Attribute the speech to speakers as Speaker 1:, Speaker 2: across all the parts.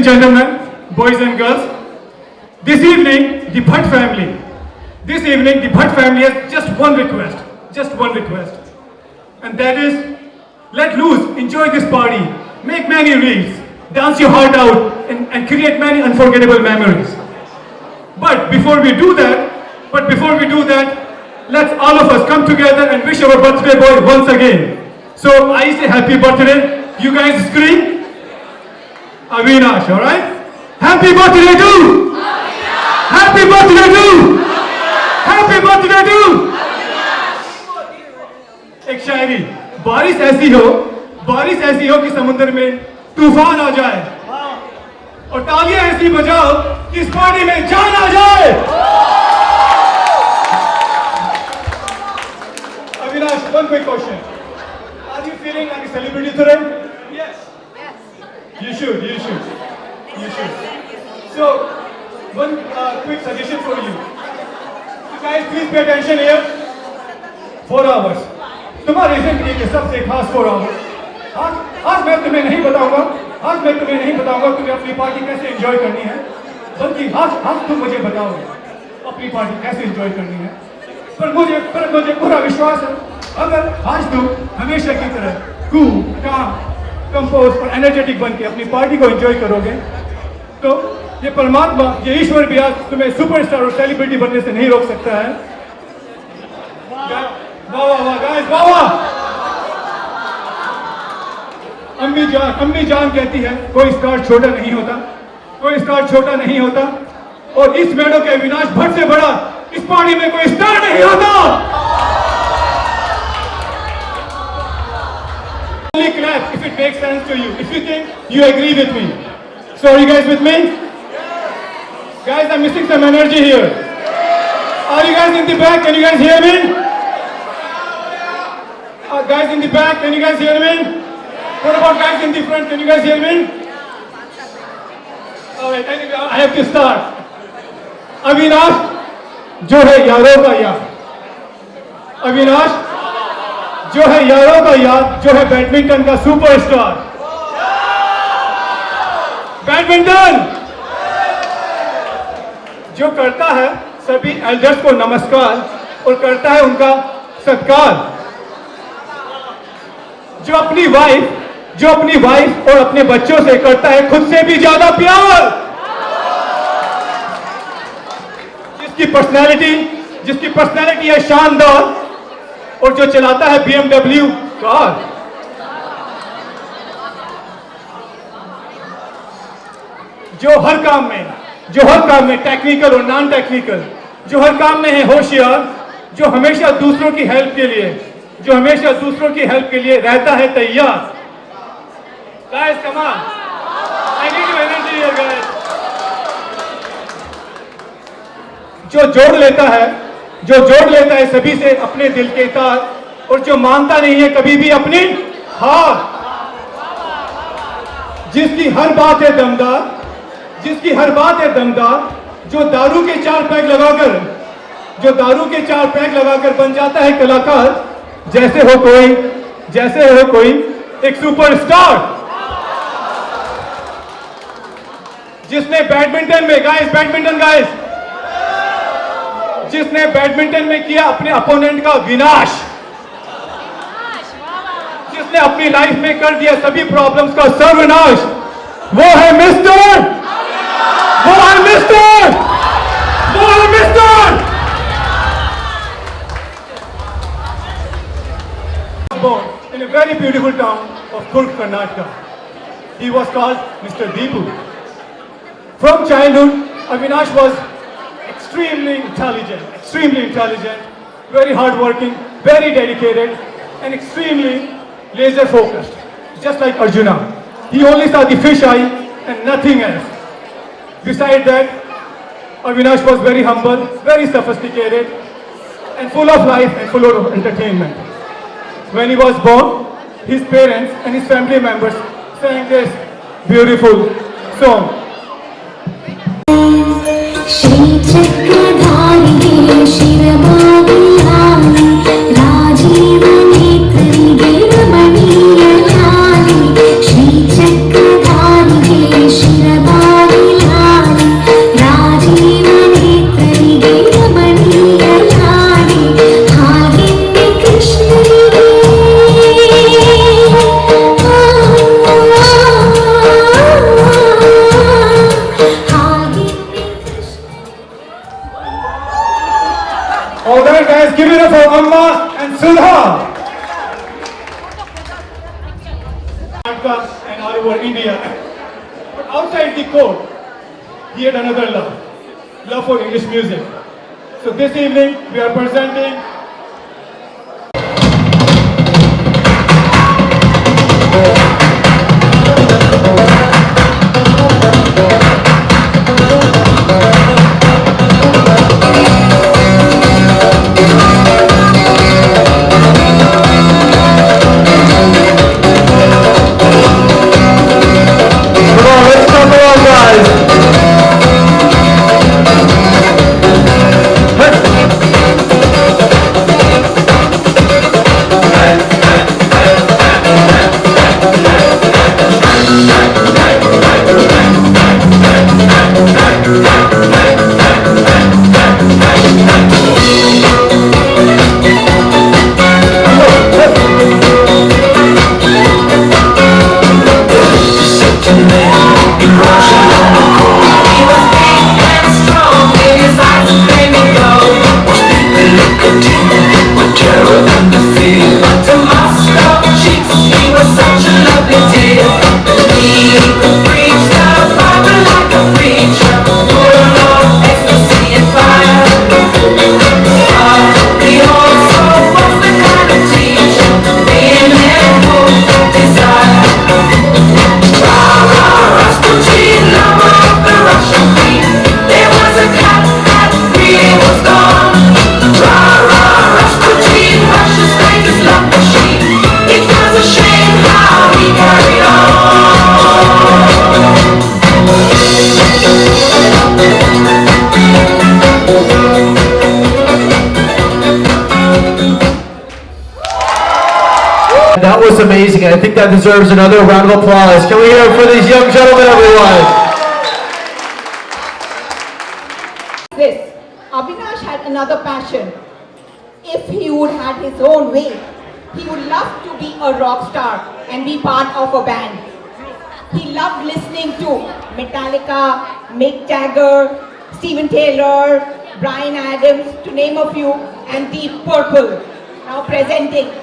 Speaker 1: gentlemen, boys and girls, this evening the Bhatt family has just one request, and that is, let loose, enjoy this party, make many reels, dance your heart out, and create many unforgettable memories. But before we do that, let's all of us come together and wish our birthday boy once again. So I say happy birthday. You guys scream. Avinash, all right? Happy birthday to! Happy birthday to! Happy birthday to! एक शायरी, बारिश ऐसी हो कि समुद्र में तूफान आ जाए, और तालियां ऐसी बजाओ कि इस पार्टी में जान आ जाए. Avinash, one quick question. Are you feeling like a celebrity today? Yes. You should. So, one quick suggestion for you. So guys, please pay attention here. 4 hours. तुम्हारे जिंदगी के सबसे खास 4 hours. आज मैं तुम्हें नहीं बताऊंगा तुम्हें अपनी पार्टी कैसे एंजॉय करनी है, बल्कि आज तुम मुझे बताओ अपनी पार्टी कैसे एंजॉय करनी है. पर मुझे पूरा विश्वास है, अगर आज तुम हमेशा की तरह कूल, काम, कंपोज और एनर्जेटिक बन के अपनी पार्टी को एंजॉय करोगे, तो ये परमात्मा, ये ईश्वर भी आज तुम्हें सुपरस्टार और सेलिब्रिटी बनने से नहीं रोक सकता है. वाह गाइस, वाह. अम्मी जान कहती है, कोई स्टार छोटा नहीं होता, और इस मेडो के अविनाश भट्ट से बड़ा इस पार्टी में कोई स्टार नहीं होता. Only clap if it makes sense to you. If you think you agree with me. So are you guys with me? Guys, I'm missing some energy here. Are you guys in the back? Can you guys hear me? Guys in the back, can you guys hear me? What about guys in the front? Can you guys hear me? Alright, anyway, I have to start. Avinash जो है यारों का यार, अविनाश जो है यारों का यार, जो है बैडमिंटन का सुपरस्टार. बैडमिंटन जो करता है सभी एल्डर्स को नमस्कार और करता है उनका सत्कार. जो अपनी वाइफ और अपने बच्चों से करता है खुद से भी ज्यादा प्यार. जिसकी पर्सनैलिटी है शानदार, और जो चलाता है BMW कार. जो हर काम में टेक्निकल और नॉन टेक्निकल, जो हर काम में है होशियार, जो हमेशा दूसरों की हेल्प के लिए रहता है तैयार. Guys, come on. I need your energy here, guys. जो जोड़ लेता है सभी से अपने दिल के तार, और जो मानता नहीं है कभी भी अपनी हार. जिसकी हर बात है दमदार, जो दारू के 4 पैक लगाकर बन जाता है कलाकार. जैसे हो कोई एक सुपरस्टार, जिसने बैडमिंटन में किया अपने अपोनेंट का विनाश, जिसने अपनी लाइफ में कर दिया सभी प्रॉब्लम्स का सर्वनाश. वो है mister born in a very beautiful town of Kurg, Karnataka. He was called Mr. Deepu. From childhood, Avinash was extremely intelligent, very hardworking, very dedicated, and extremely laser focused. Just like Arjuna, he only saw the fish eye and nothing else. Besides that, Avinash was very humble, very sophisticated, and full of life and full of entertainment. When he was born, his parents and his family members sang this beautiful song.
Speaker 2: Shri Chakradhari Shirabhavihari Rajiva Netri Giramaniya Lali Shri Chakradhari Shirabhavihari
Speaker 1: Dulha. Karnataka and all over India. But outside the court, he had another love for English music. So this evening we are presenting
Speaker 3: That was amazing. I think that deserves another round of applause. Can we hear it for these young gentlemen, everyone?
Speaker 4: This, Avinash had another passion. If he would had his own way, he would love to be a rock star and be part of a band. He loved listening to Metallica, Mick Jagger, Steven Taylor, Bryan Adams, to name a few, and Deep Purple. Now presenting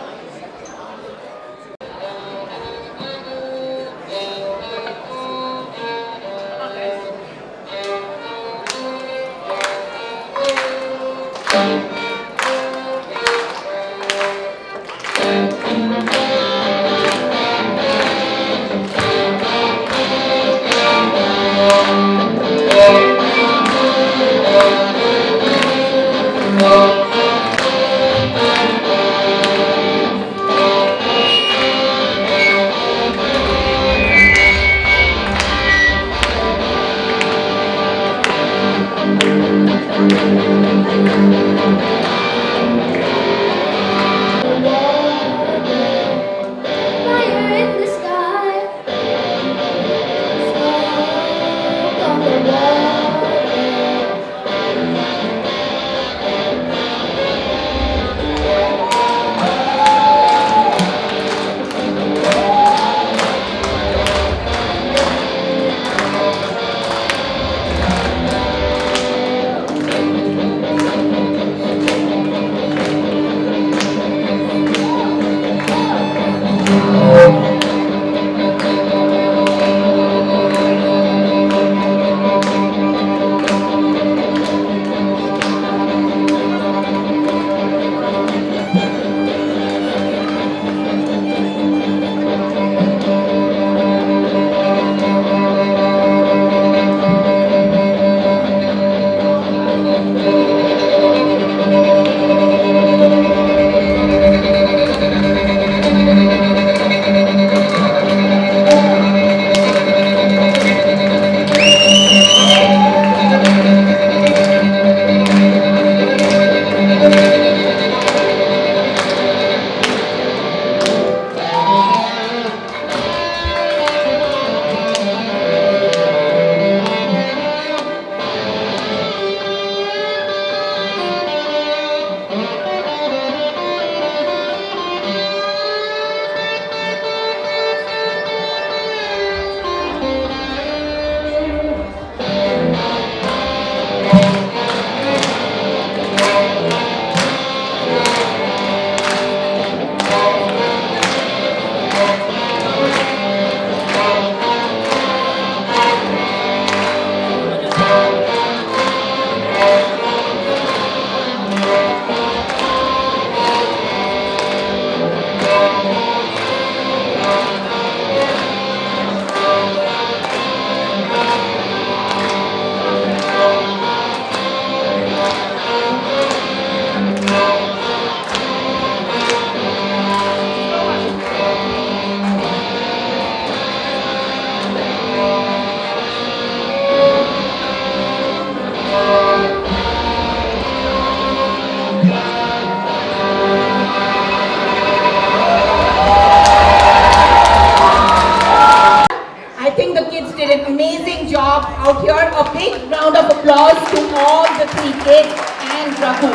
Speaker 4: kids did an amazing job out here. A big round of applause to all the 3 kids and Raghu.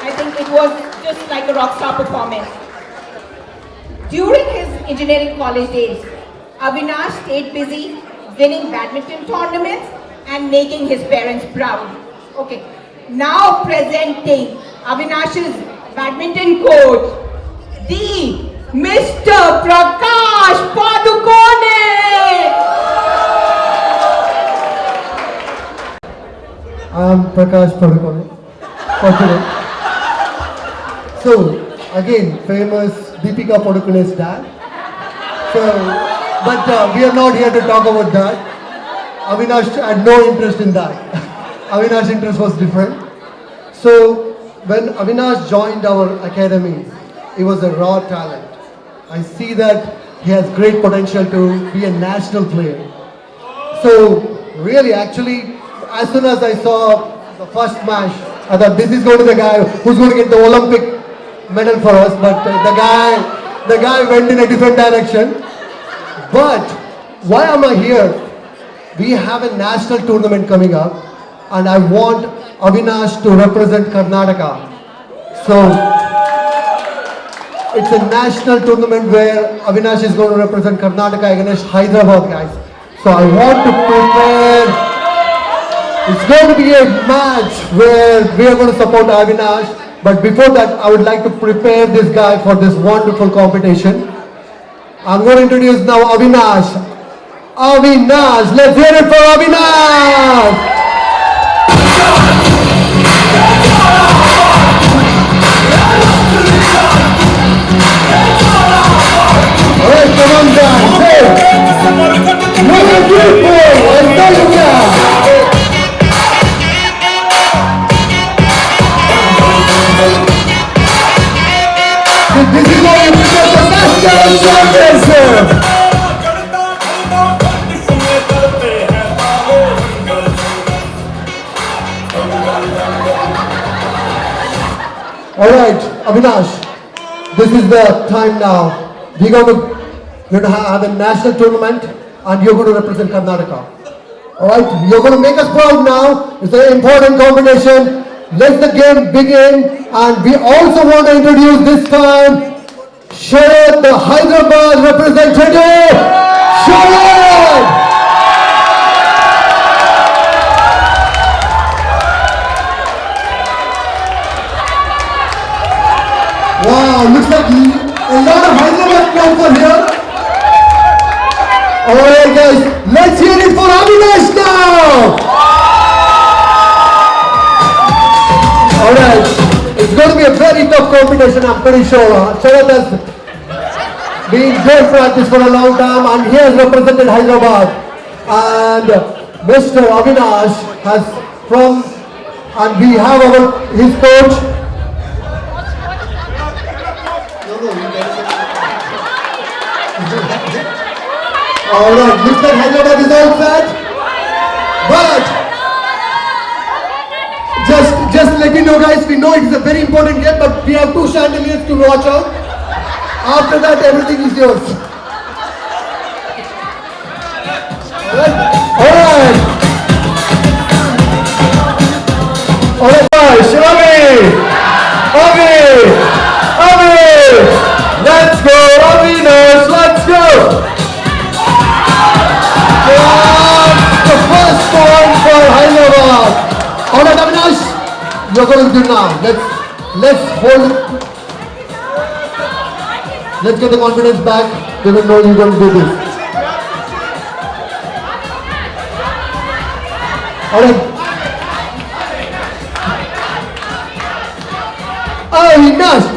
Speaker 4: I think it was just like a rock star performance. During his engineering college days, Avinash stayed busy winning badminton tournaments and making his parents proud. Okay, now presenting Avinash's badminton coach, the Mr. Prakash Padukone.
Speaker 5: I'm Prakash Padukone. So, again, famous Deepika Padukone's dad. So, but we are not here to talk about that. Avinash had no interest in that. Avinash's interest was different. So, when Avinash joined our academy, he was a raw talent. I see that he has great potential to be a national player. So, really, actually, as soon as I saw the first match, I thought this is going to be the guy who's going to get the Olympic medal for us. But the guy went in a different direction. But why am I here? We have a national tournament coming up, and I want Avinash to represent Karnataka. So it's a national tournament where Avinash is going to represent Karnataka against Hyderabad guys. So I want to prepare. It's going to be a match where we are going to support Avinash. But before that, I would like to prepare this guy for this wonderful competition. I'm going to introduce now Avinash. Avinash, let's hear it for Avinash! Alright, come on guys, hey! You're beautiful! I know you can! This is what you present the national championship! Alright, Avinash, this is the time now. We're going to have a national tournament and you're going to represent Karnataka. Alright, you're going to make us proud now. It's an important competition. Let the game begin. And we also want to introduce this time Sharad, the Hyderabad representative. Sharad! Wow, looks like a lot of Hyderabad crowds are here. Alright guys, let's hear it for Avinash now! Alright, it's going to be a very tough competition, I'm pretty sure. Sharad has been great practice for a long time and he has represented Hyderabad. And Mr. Avinash has from, and we have his coach. Alright, Mr. Hyderabad is all set. But just let you know guys, we know it is a very important game, but we have 2 chandeliers to watch out. After that, everything is yours. Alright. Alright guys, Avi! Let's go, Avinash, let's go! The first point for Hyderabad. Alright Avinash, you're going to do now. Let's hold it. Let's get the confidence back. They will know you're going to do this. Alright. Avinash,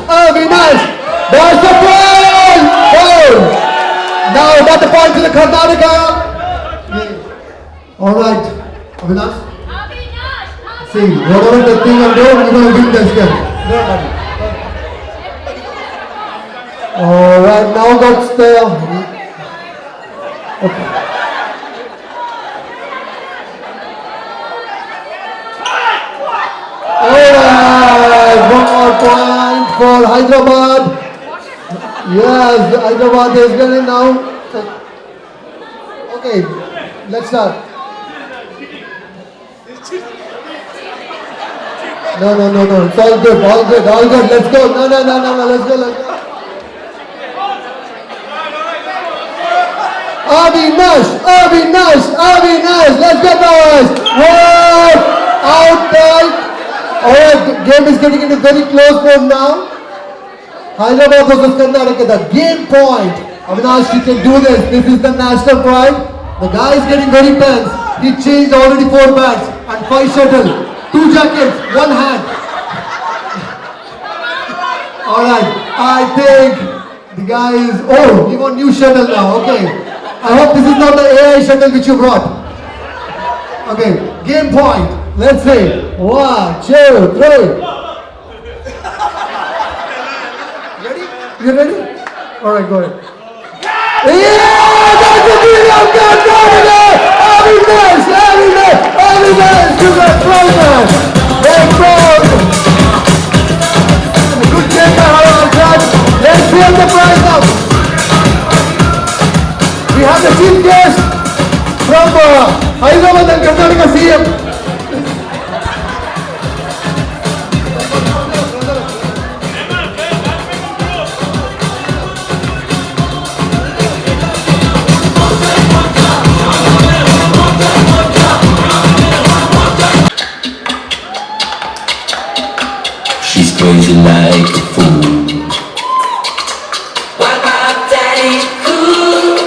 Speaker 5: that's the point! Oh. Now that's the point to the Karnataka. Alright, Avinash. See, whatever the thing I'm doing, you're going to do this game. Alright, now that's the... Okay. Alright, 1 more point for Hyderabad. Yes, Hyderabad is getting now. Okay, let's start. No, it's all good, all good, all good. Let's go. No, let's go. Avinash, let's go boys. Whoa, out tight. Alright, game is getting into very close mode now. Hyderabad versus Karnataka, the game point. Avinash, you can do this. This is the national pride. The guy is getting very tense. He changed already 4 bats and 5 shuttle. 2 jackets, 1 hand. Alright, I think the guy is, oh, he got new shuttle now, okay. I hope this is not the AI shuttle which you brought. Okay, game point. Let's see. 1, 2, 3. Ready? You ready? Alright, go ahead. Yeah, that's the video, Avinash, congratulations. Good game by Harold Judge. Let's clear the prize up. We have the chief guest from Hyderabad and Karnataka CM.
Speaker 6: She's crazy like a fool.
Speaker 2: What about Daddy Cool?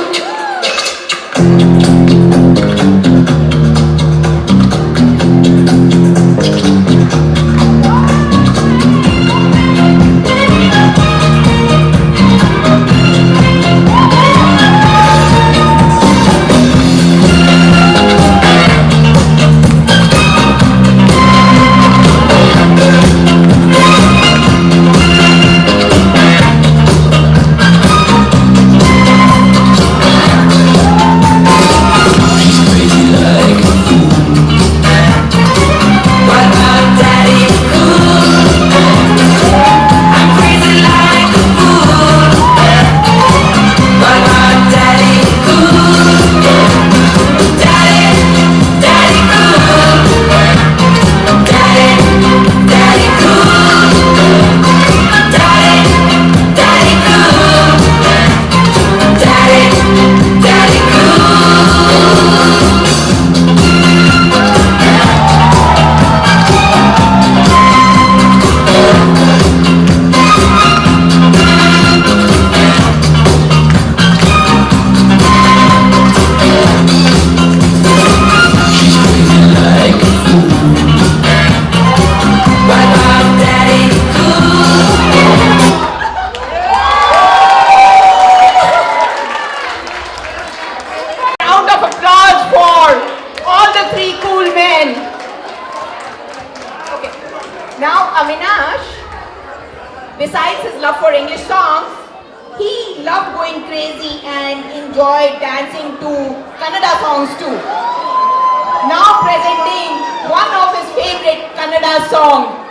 Speaker 4: Avinash, besides his love for English songs, he loved going crazy and enjoyed dancing to Kannada songs too. Now presenting one of his favorite Kannada songs.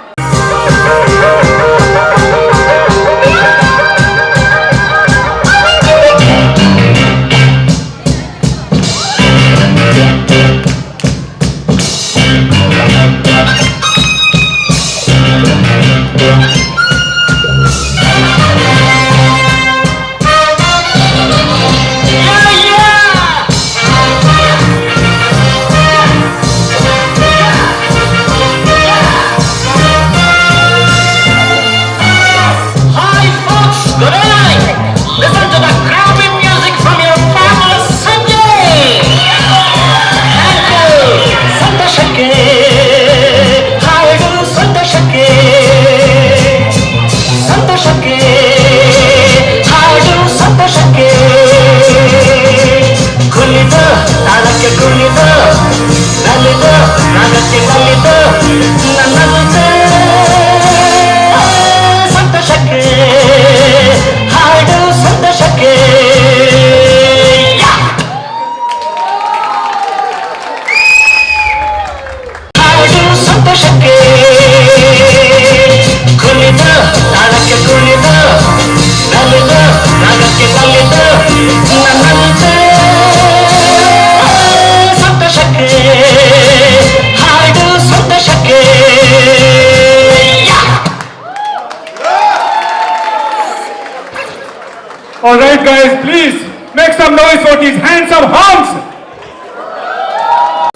Speaker 1: some noise for these handsome hounds.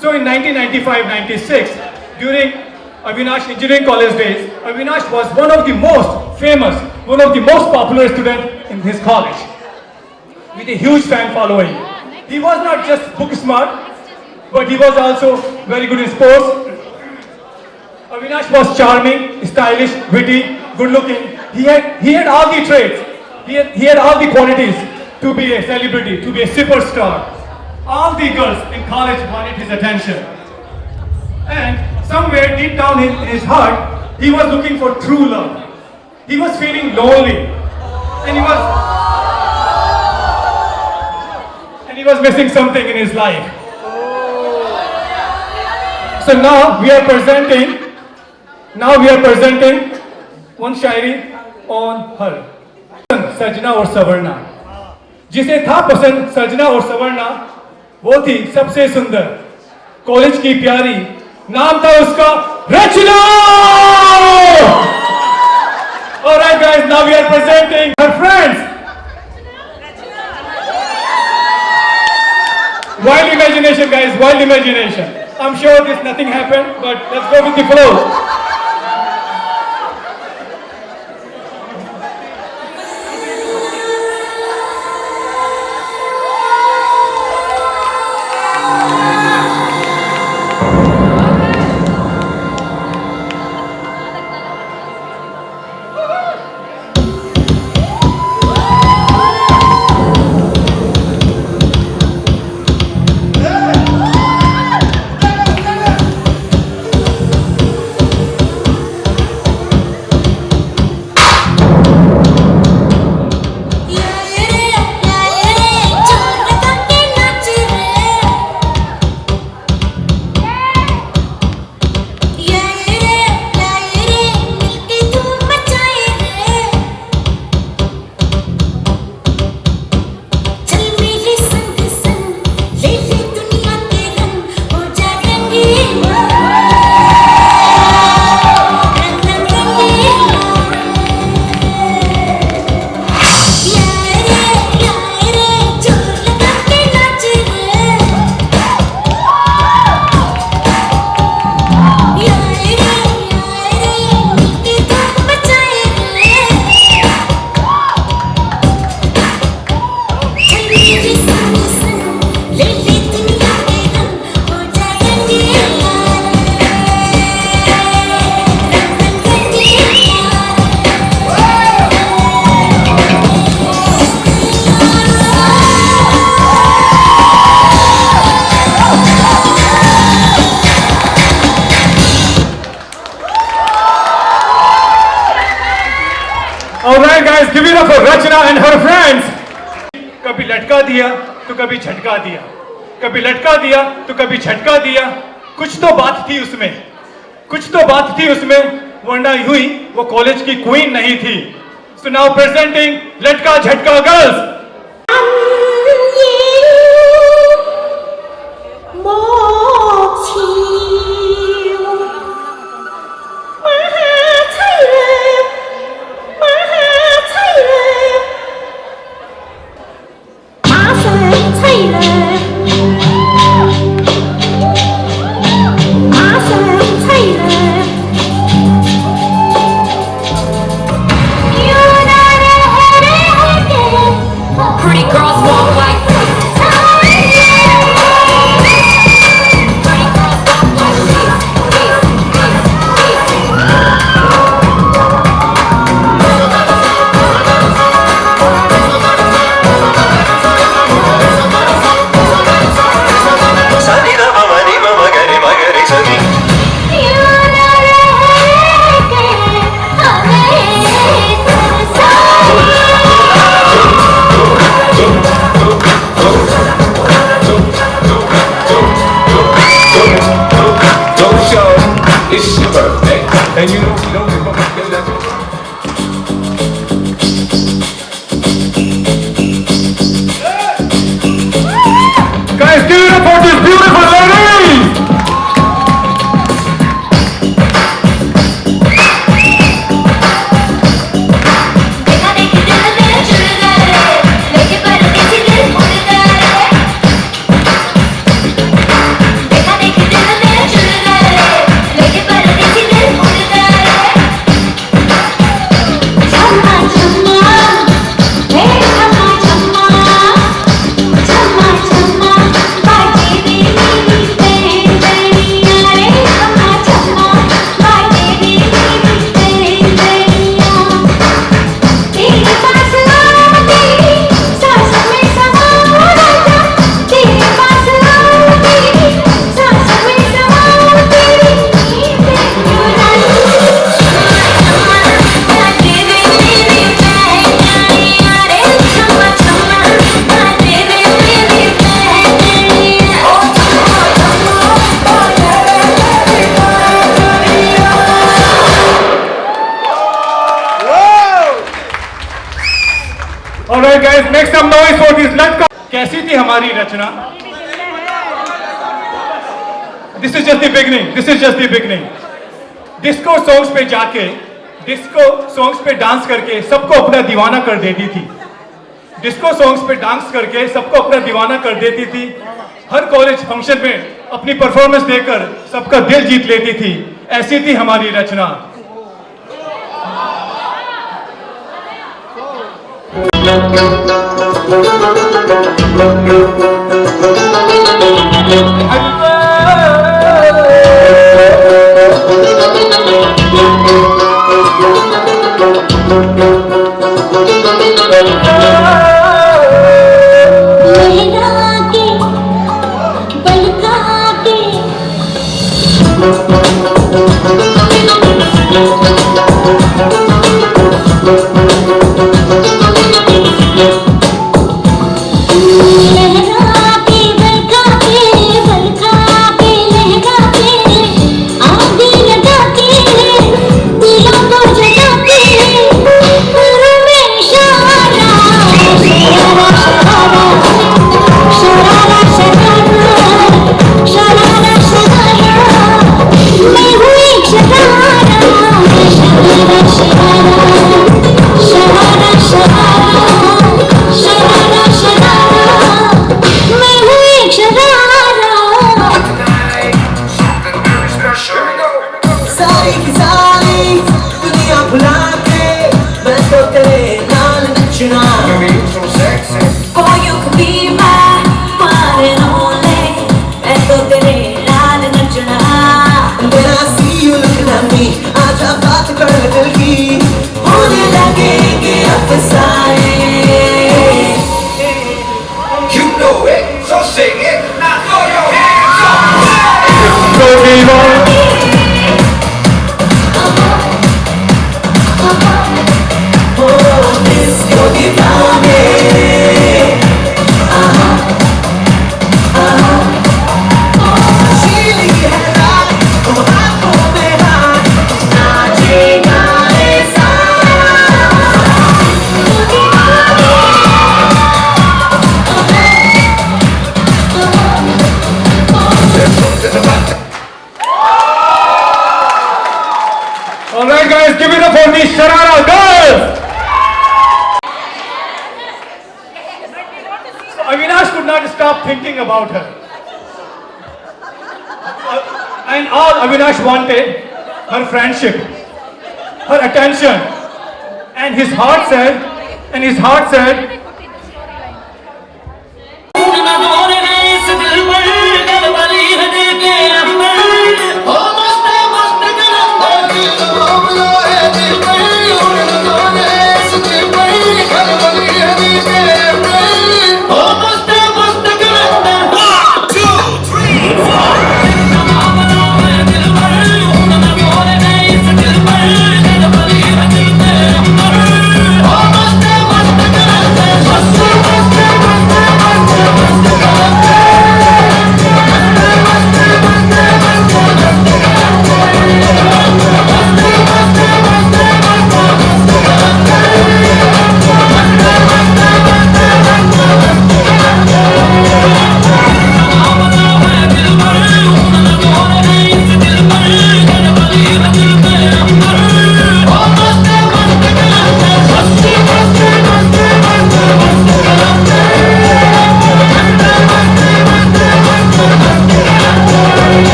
Speaker 1: So in 1995-96, during Avinash Engineering College days, Avinash was one of the most famous, one of the most popular students in his college, with a huge fan following. He was not just book smart, but he was also very good in sports. Avinash was charming, stylish, witty, good looking. He had all the traits. He had all the qualities to be a celebrity, to be a superstar. All the girls in college wanted his attention. And somewhere deep down in his heart, he was looking for true love. He was feeling lonely. And he was missing something in his life. So now we are presenting one Shayari on her. सजना और सवरना. जिसे था पसंद सजना और सवरना, वो थी सबसे सुंदर, कॉलेज की प्यारी, नाम था उसका रचना. Alright guys, now we are presenting her friends. Wild imagination guys, wild imagination. I'm sure this nothing happened, but let's go with the flow. Alright guys, give it up for Rachna and her friends. कभी लटका दिया तो कभी झटका दिया, कभी लटका दिया तो कभी झटका दिया. कुछ तो बात थी उसमें, कुछ तो बात थी उसमें, वरना हुई वो कॉलेज की क्वीन नहीं थी. So now presenting लटका झटका girls.
Speaker 2: Pretty girls walk like this. Pretty girls walk like
Speaker 6: It's your birthday, and you don't give a fuck, that's it.
Speaker 1: Guys, give it up for this beautiful lady.
Speaker 2: देखा देखी दिल में चुर गए, लेके परदेसी दिल मुड़ गए.
Speaker 1: guys, make some noise for this लटका. कैसी थी हमारी रचना? This is just the beginning. This is just the beginning. Disco songs पे जाके, डिस्को सॉन्ग्स पे डांस करके सबको अपना दीवाना कर देती थी. डिस्को सॉन्ग्स पे डांस करके सबको अपना दीवाना कर देती थी. हर कॉलेज फंक्शन में अपनी परफॉर्मेंस देकर सबका दिल जीत लेती थी. ऐसी थी हमारी रचना.
Speaker 7: लहरा के बलका के लहरा के बलका के लहरा के आगे लगा के दिलों को जगा के करूं मैं इशारा शरारा शरारा शरारा शरारा मैं हूँ एक शरारा शरारा शरारा शरारा शरारा मैं हूँ एक शरारा
Speaker 8: सारी की सारी दुनिया भुला के मैं तो तेरे नाल नचना.
Speaker 2: Boy, you could be my one and only. मैं तो तेरे लाल नचना.
Speaker 8: When I see you looking at me, आजा बात कर दिल की, होने लगेंगे अफसाने.
Speaker 6: You know it, so sing it. Now throw your hands up.
Speaker 8: Disco दीवाने. शीली है रात, तुम हाथों में हाथ, नाचे गाए
Speaker 1: All right, guys, give it up for these Sharara girls. So Avinash could not stop thinking about her. And all Avinash wanted, her friendship, her attention. And his heart said,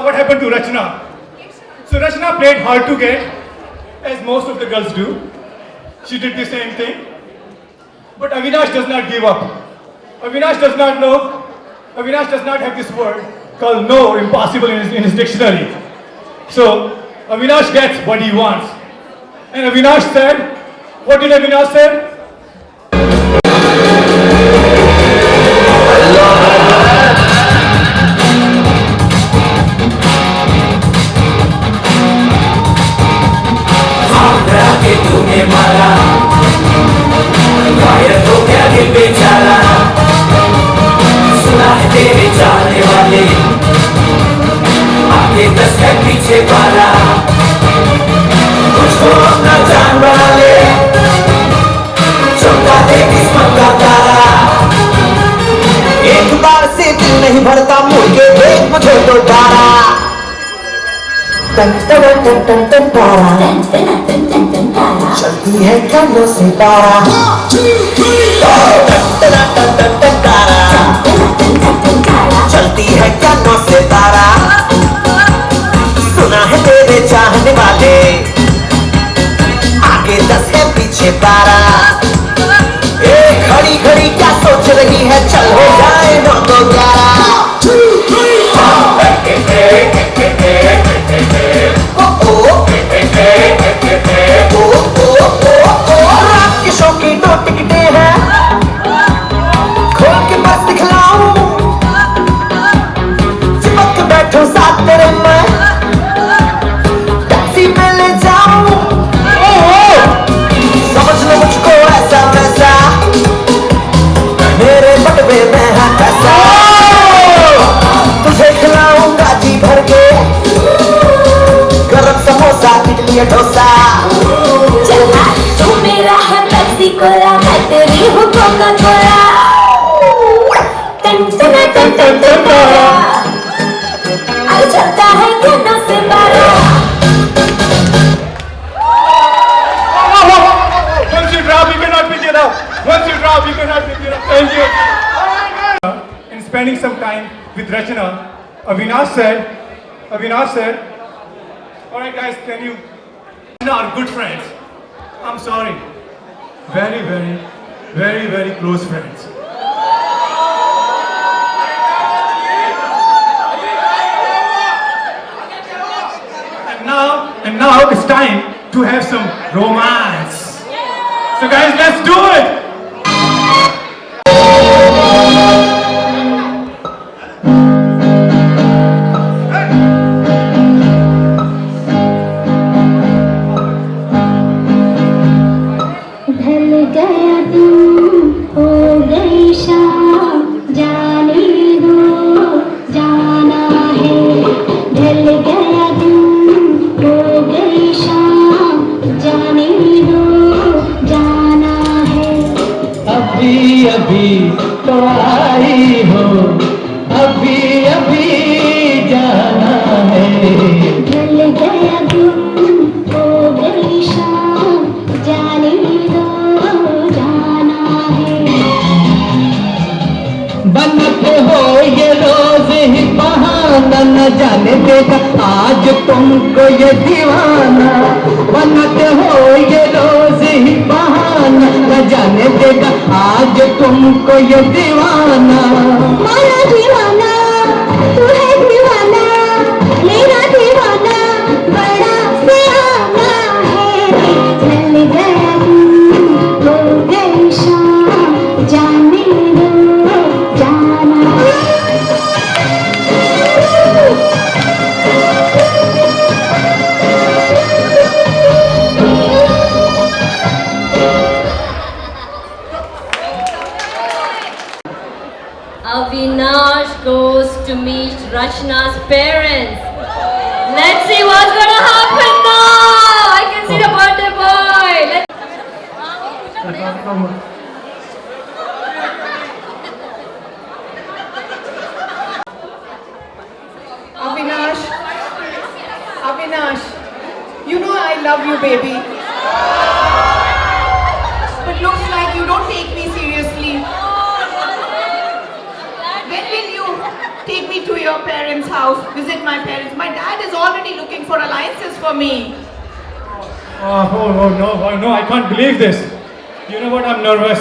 Speaker 1: what happened to Rachna? So Rachna played hard to get, as most of the girls do. She did the same thing. But Avinash does not give up. Avinash does not know. Avinash does not have this word called no, impossible in his dictionary. So Avinash gets what he wants. And Avinash said, what did Avinash say?
Speaker 8: के तूने मारा से दिल नहीं भरता मुझे देख मुझे दोबारा टन टन टन टन टन तारा चलती है कानों से तारा टन टन टन टन टन तारा चलती है कानों से तारा सुना है तेरे चाहने वाले आगे 10 है पीछे 12 खड़ी खड़ी क्या सोच रही है चल हो जाए 9 तो 11 रात के शो की 2 टिकटें हैं खोल के बस दिखलाऊं चिपक के बैठो साथ तेरे मैं टैक्सी में ले जाऊं समझ लो मुझको ऐसा वैसा मेरे बटवे में है पैसा तुझे खिलाऊंगा जी भर के गरम समोसा इडली डोसा
Speaker 7: चला तू मेरा है पेप्सी कोला मैं तेरी हूँ कोका कोला टन टन टन टन टन तारा आज चलता है कानों से तारा
Speaker 1: Once you drop, you cannot pick it up. Once you drop, you cannot pick it up. Thank you. In spending some time with Rachana, Avinash said, alright guys, can you, are good friends. I'm sorry. Very, very, very, very close friends. And now it's time to have some romance. So guys, let's do it!
Speaker 7: ढल गया दिन हो गई शाम जाने दो जाना है ढल गया दिन हो गई शाम जाने दो जाना है
Speaker 3: अभी अभी तो आई हो अभी अभी जाना है
Speaker 7: ढल गया दिन हो गई शाम जाने दो जाना है
Speaker 3: बनते हो ये रोज ही बहाना न जाने देगा आज तुमको ये दीवाना बनते हो ये रोज ही बहाना न जाने देगा आज तुमको ये दीवाना
Speaker 7: मेरा दीवाना तू है दीवाना मेरा दीवाना बड़ा सियाना है ढल गया दिन हो गई शाम जाने दो जाना
Speaker 2: Avinash goes to meet Rachna's parents. Let's see what's gonna happen now. I can see the birthday boy.
Speaker 4: Avinash, you know I love you, baby. But looks like you don't take me seriously. When will you take me to your parents' house, visit my parents? My dad is already looking for alliances for me.
Speaker 1: No, I can't believe this. You know what, I'm nervous.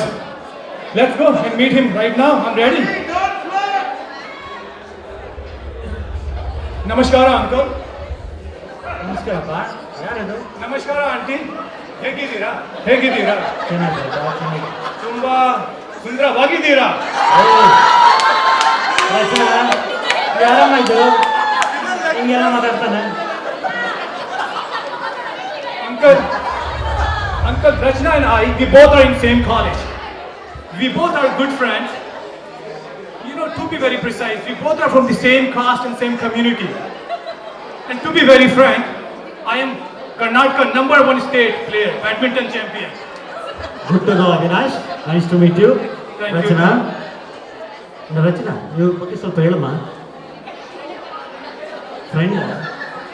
Speaker 1: Let's go and meet him right now. I'm ready. Namaskara, uncle. Namaskara, auntie. ಹೇಗಿದ್ದೀರಾ ತುಂಬಾ ಸುಂದರವಾಗಿದ್ದೀರಾ
Speaker 3: ಯಾರಮ್ಮ ಇದು ಹಿಂಗೆಲ್ಲ ಮಾತಾಡ್ತಾನೆ
Speaker 1: Uncle Rachna and I, we both are in same college. We both are good friends. You know, to be very precise, we both are from the same caste and same community. And to be very frank, I am Karnataka #1 state player, badminton champion.
Speaker 3: Good to know, Avinash. Nice to meet you.
Speaker 1: Thank
Speaker 3: Rachana.
Speaker 9: ರಚನಾ ಇವ್ರ ಬಗ್ಗೆ ಸ್ವಲ್ಪ ಹೇಳಮ್ಮ.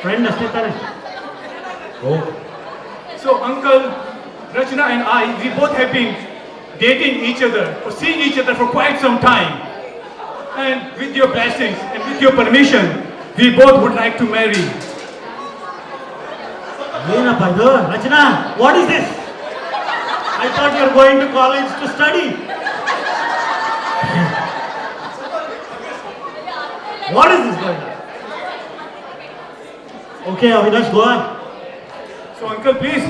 Speaker 9: Friend ಅಷ್ಟೇ ತಾನೆ? ಓ.
Speaker 1: So Uncle, Rachna and I, we both have been dating each other or seeing each other for quite some time. And with your blessings and with your permission, we both would like to marry.
Speaker 9: ಏನಪ್ಪ ಇದು Rachana? What is this? I thought you are going to college to study. What is this going on? Okay Avinash, go on.
Speaker 1: So Uncle, please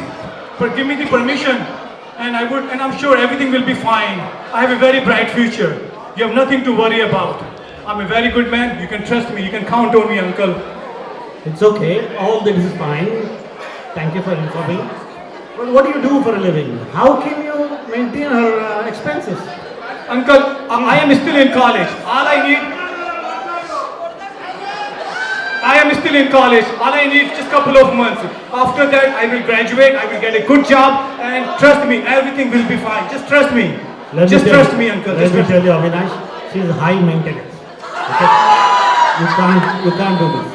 Speaker 1: give me the permission, and I'm sure everything will be fine. I have a very bright future. You have nothing to worry about. I'm a very good man. You can trust me. You can count on me, Uncle.
Speaker 9: It's okay. All this is fine. Thank you for informing. But what do you do for a living? How can you maintain her expenses?
Speaker 1: Uncle, I am still in college. All I am still in college. All I need is just a couple of months. After that, I will graduate. I will get a good job, and trust me, everything will be fine. Just trust me. Trust me, Uncle.
Speaker 9: Let me tell you, Avinash, she is high maintenance. Okay? You can't do this.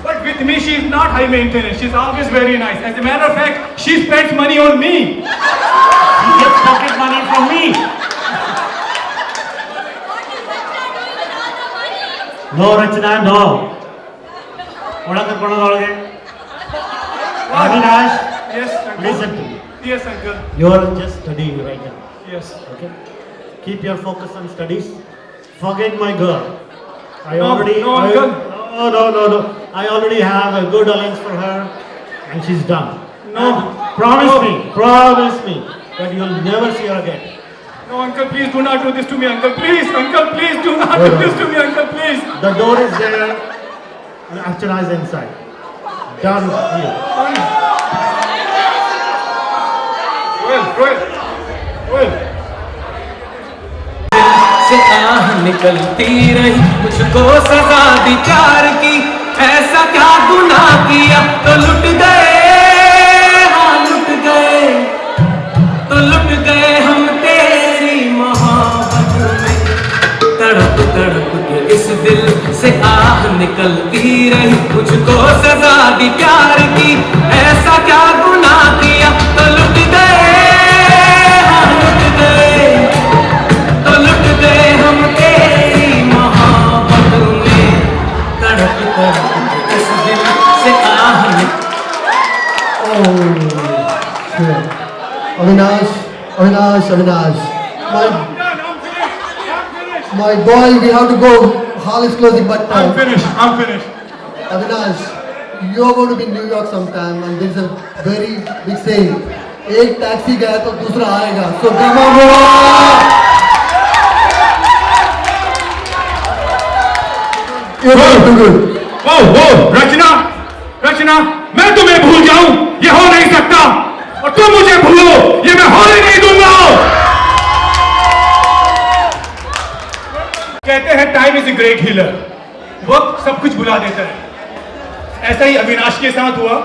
Speaker 1: But with me, she is not high maintenance. She's always very nice. As a matter of fact, she spends money on me.
Speaker 9: She gets pocket money from me. No, Rachna, no. ಒಳಗೆ Avinash,
Speaker 1: Yes, Uncle.
Speaker 9: listen to me.
Speaker 1: Yes, Uncle.
Speaker 9: You are just studying right now.
Speaker 1: Yes.
Speaker 9: Okay? Keep your focus on studies. Forget my girl.
Speaker 1: No, Uncle.
Speaker 9: No. I already have a good alliance for her, and she's done.
Speaker 1: No.
Speaker 9: And promise me that you'll never see her again.
Speaker 1: No, Uncle, please do not do this to me, Uncle. Please, Uncle, please do not do this to me, Uncle, please.
Speaker 9: The door is there. Archana is inside. Done here.
Speaker 1: Well.
Speaker 8: से आह निकलती रही, मुझको सजा दी प्यार की, ऐसा क्या गुनाह किया तो लुट गए, हाँ लुट गए, तो लुट गए हम तेरी मोहब्बत में। तड़प तड़प के इस दिल से आह निकलती रही, मुझको सजा दी प्यार की, ऐसा क्या गुनाह किया तो लुट गए, हाँ लुट गए, तो लुट गए हम तेरी मोहब्बत में। तड़प तड़प के इस दिल से आह
Speaker 5: Avinash. My boy, we have to go. Hall is closing, but
Speaker 1: I'm finished.
Speaker 5: Avinash, you are going to be in New York sometime, and there is a very big saying: एक टैक्सी गया तो दूसरा आएगा. So come on, bro. You're too good.
Speaker 1: Whoa, रचना, मैं तुम्हें भूल जाऊं, ये हो नहीं सकता, और तुम मुझे भूलो, ये मैं होने नहीं दूंगा। कहते हैं time is a great healer, वक्त सब कुछ भुला देता है। ऐसा ही अविनाश के साथ हुआ।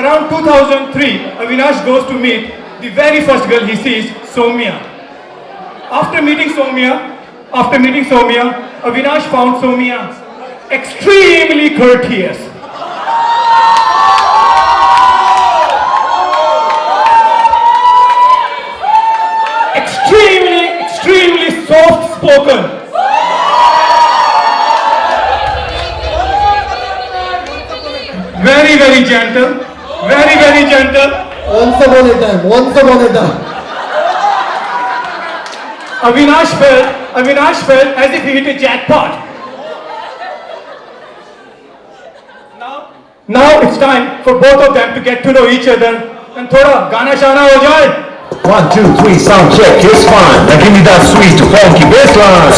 Speaker 1: Around 2003, Avinash goes to meet the very first girl he sees, Soumya. After meeting Soumya, Avinash found Soumya extremely courteous. Extremely soft spoken. Very gentle.
Speaker 5: Once upon a time.
Speaker 1: Avinash felt as if he hit a jackpot. Now it's time for both of them to get to know each other and थोड़ा गाना शाना हो जाए.
Speaker 6: 1, 2, 3, sound check, it's fine. Now give me that sweet, funky bass line.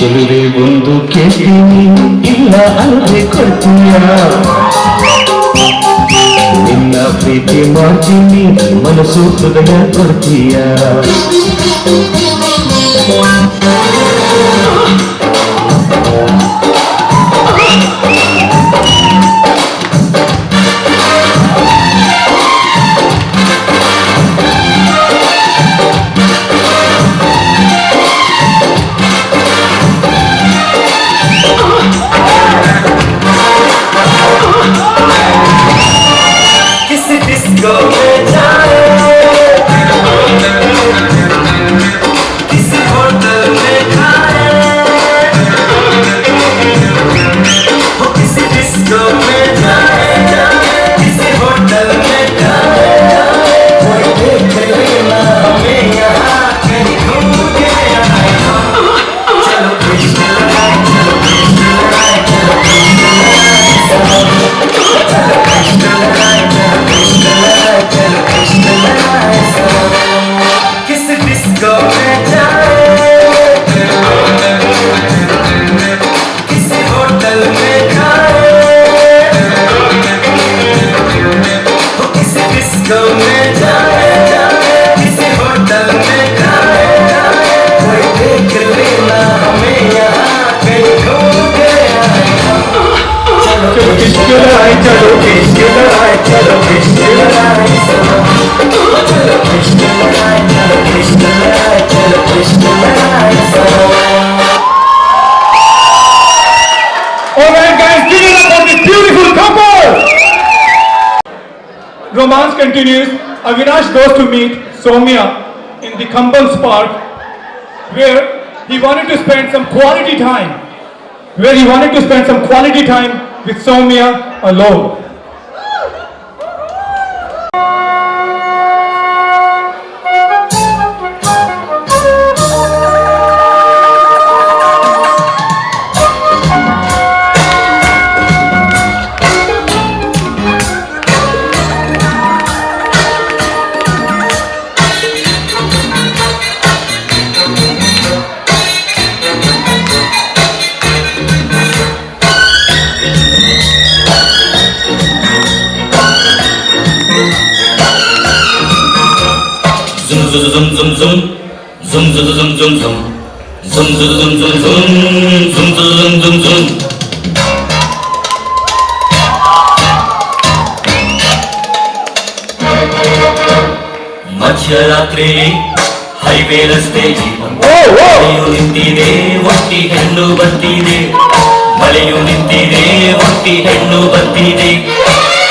Speaker 3: ಚೆಲುವೆ ಒಂದು ಕೇಳ್ತೀನಿ ಇಲ್ಲ ಅಲ್ಲದೆ ಕೊಡ್ತೀಯ ನಿನ್ನ ಪ್ರೀತಿ ಮಾಡ್ತೀನಿ ಮನಸ್ಸು ಹೃದಯ ಕೊಡ್ತೀಯ
Speaker 1: Romance continues. Avinash goes to meet Soumya in the Kambams Park, where he wanted to spend some quality time. With Soumya alone.
Speaker 3: ಮಧ್ಯರಾತ್ರಿ ಹೈವೇ ರಸ್ತೆಯಲ್ಲಿ ಮಳೆಯು ನಿಂತಿದೆ ಒಟ್ಟಿ ಹೆಣ್ಣು ಬರ್ತಿದೆ ಮಳೆಯು ನಿಂತಿದೆ ಒಟ್ಟಿ ಹೆಣ್ಣು ಬರ್ತಿದೆ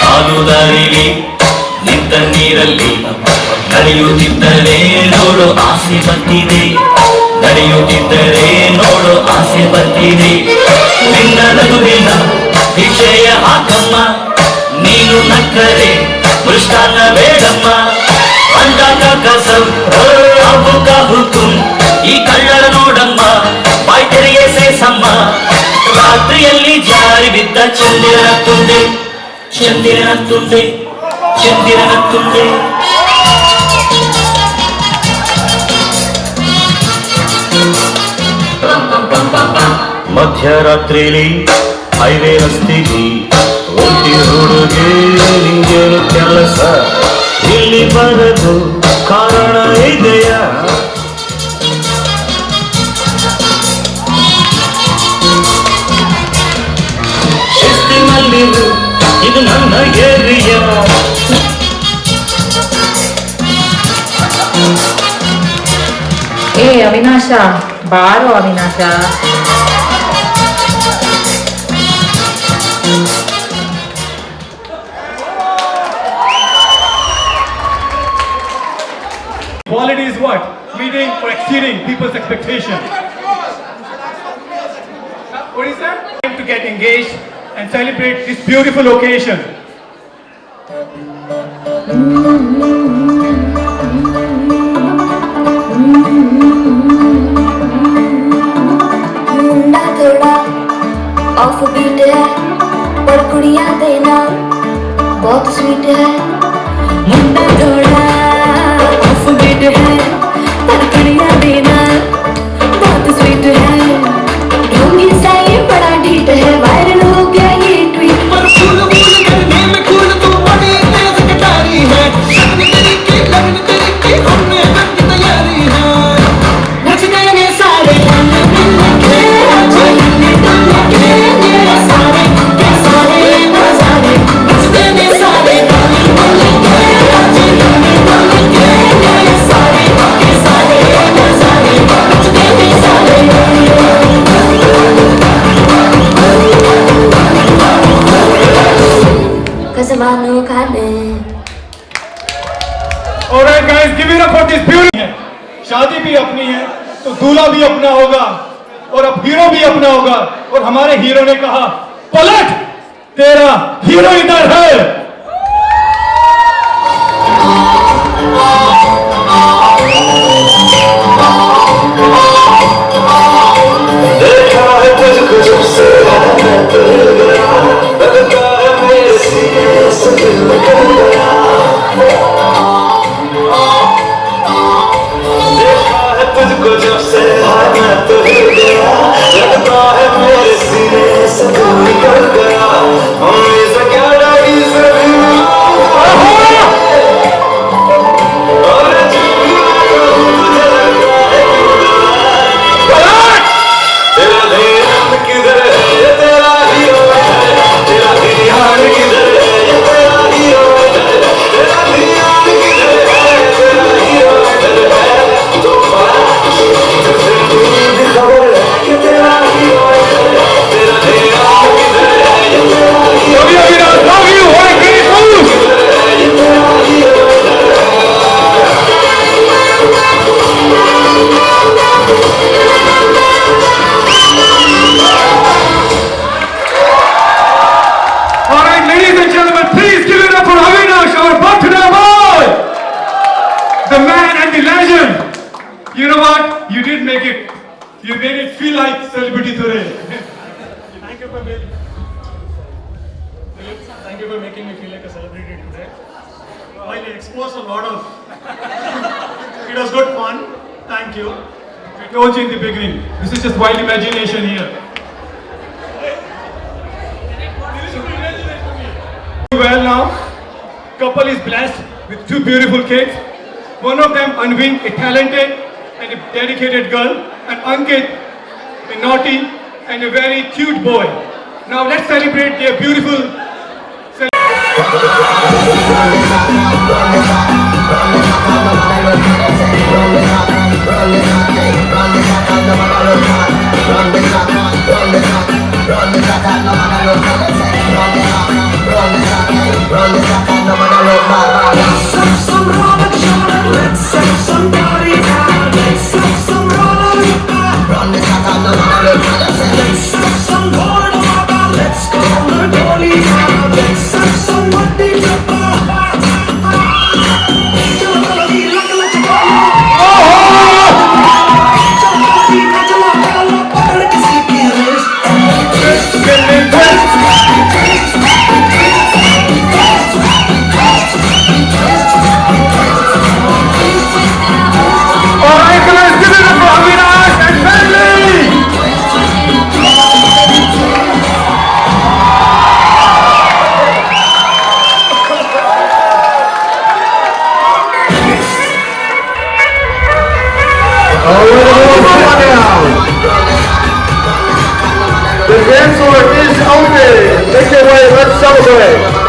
Speaker 3: ಹಾಲು ದಾರಿಲಿ ನಿಂತ ನೀರಲ್ಲಿ ನಡೆಯುತ್ತಿದ್ದರೆ ನೋಡು ಆಸೆ ಬರ್ತಿದೆ ನಡೆಯುತ್ತಿದ್ದರೆ ನೋಡು ಆಸೆ ಬರ್ತಿದೆ ನಿನ್ನ ನಗುವಿನ ವಿಷಯ ಹಾಕಮ್ಮ ನೀನು ನಕ್ಕರೆ ಮೃಷ್ಟಾನ್ನ ಬೇಡಮ್ಮ ಅಂದಾಗ ಕಸಂ ಅಬು ಹುಕುಂ ಈ ಕಳ್ಳರ ನೋಡಮ್ಮ ಬಾಯ್ ತೆರೆಗೆ ಸೇಸಮ್ಮ ರಾತ್ರಿಯಲ್ಲಿ ಜಾರಿ ಬಿದ್ದ ಚಂದಿರನ ತುಂಡೆ ಚಂದಿರನ ತುಂಡೆ ಚಂದಿರನ ತುಂಡೆ ಮಧ್ಯರಾತ್ರಿಲಿ ಹೈವೇ ರಸ್ತೆಲಿ ಒಂಟಿ ಹುಡುಗೆ ನಿಂಗೇನು ಕೆಲಸ ಇಲ್ಲಿ ಬರದು ಕಾರಣ ಇದೆಯಾ ಶಿಸ್ತಿನಲ್ಲಿ ಇದು ನನ್ನ ಏರಿಯಾ
Speaker 10: ಏ ಅವಿನಾಶ ಬಾರೋ Avinash
Speaker 1: Quality is what? Meeting or exceeding people's expectation. What is that? Time to get engaged and celebrate this beautiful occasion.
Speaker 7: मुंडा थोड़ा ऑफ बीट है पर कुड़ियां देना बहुत स्वीट है मुंडा थोड़ा ऑफ बीट है पर कुड़ियां देना बहुत स्वीट है
Speaker 1: तो दूल्हा भी अपना होगा और अब हीरो भी अपना होगा। और हमारे हीरो ने कहा, पलट, तेरा हीरो इधर है।
Speaker 8: देखा है तुझको जब से मैं तुझ गया, लगता है मेरे सीने से दिल निकल गया। देखा है तुझको जब से मैं तुझ गया, लगता है मेरे सीने से दिल निकल गया। उम्मीद से क्या लगी सभी और तुझे लगता है तेरा ध्यान किधर है, तेरा हीरो है, तेरा ध्यान किधर है, तेरा हीरो है, तेरा ध्यान किधर है, तेरा हीरो है। तो तुझे भी खबर है कि तेरा हीरो है, तेरा ध्यान किधर है, तेरा हीरो है, तेरा हीरो है।
Speaker 1: All right, ladies and gentlemen, please give it up for Avinash, our birthday boy! The man and the legend. You know what? You did make it. You made it feel like celebrity today. Thank you for making me feel like a celebrity today. While you exposed a lot of... It was good fun. Thank you. I told you in the beginning, this is just wild imagination here. Well now, couple is blessed with two beautiful kids. One of them, Anvin, a talented and a dedicated girl, and Ankit, a naughty and a very cute boy. Now let's celebrate their beautiful
Speaker 8: The dance floor is open. Make your way, let's celebrate.